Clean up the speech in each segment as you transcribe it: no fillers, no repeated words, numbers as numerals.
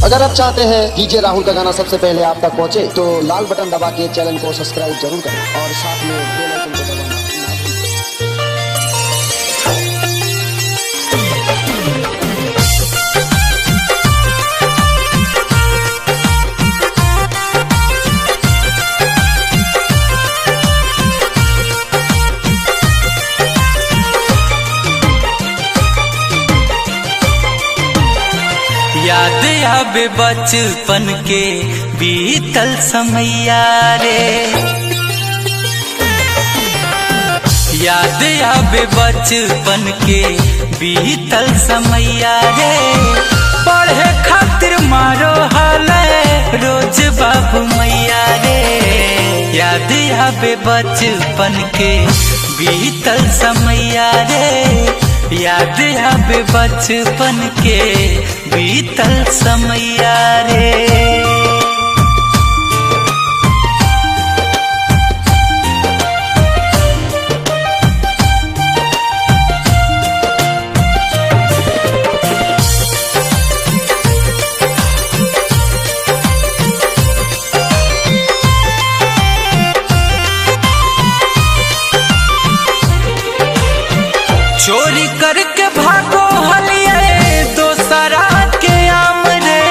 अगर आप चाहते हैं डीजे राहुल का गाना सबसे पहले आप तक पहुंचे तो लाल बटन दबा के चैनल को सब्सक्राइब जरूर करें और साथ में बेल आइकन को दबाना याद आवे बचपन के बीतल समैया रे। याद आवे बचपन के बीतल समैया रे। पढ़े खातिर मारो हाल रोज बाबू मैया रे। याद आवे बचपन के बीतल समैया रे। याद आवे बचपन के बीतल समैया रे। चोरी करके भागो हलिए दोसरा के आम रे।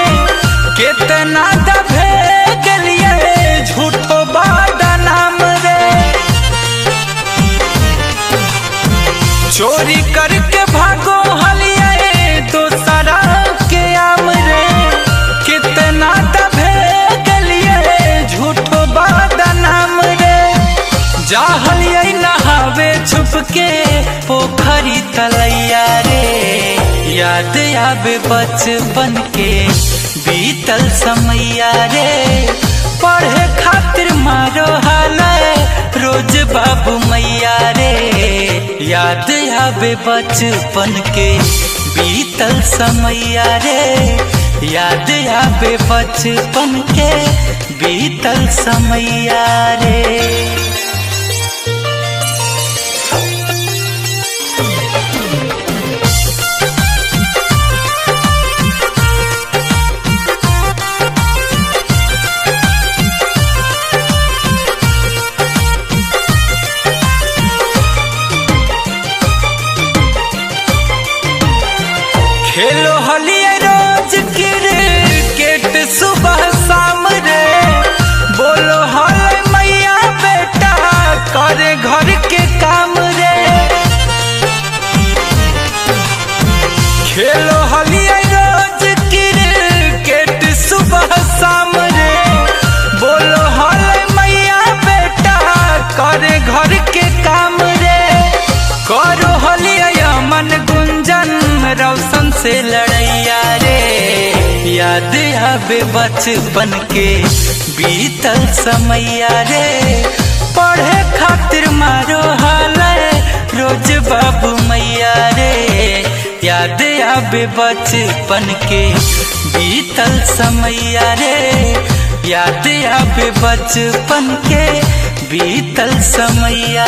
कितना दबे के लिए झूठो बड़ा नाम रे। चोरी करके भागो हलिए दोसरा के आम रे। कितना दबे के लिए झूठो बड़ा नाम रे। जाहलिए नहावे छुप के पोखरी तलैया रे। याद आवे बचपन के बीतल समैया रे। पढ़े खातिर मारो हाल रोज बाबू मैया रे। याद आवे बचपन के बीतल समैया रे। याद आवे बचपन के बीतल समैया रे। खेलो हलिए रोज क्रिकेट सुबह शाम रे। बोलो हाय मैया बेटा करे घर के काम रे। खेलो हलिए रोज क्रिकेट सुबह शाम रे। बोलो हाय मैया बेटा करे घर के काम रे। करो हलिए मन गुंजन रोशन से लड़ैया रे। याद आवे बचपन के बीतल समैया रे। पढ़े खातिर मारो हाल रोज बाबू मैया रे। याद आवे बचपन के बीतल समैया रे। याद आवे बचपन के बीतल समैया।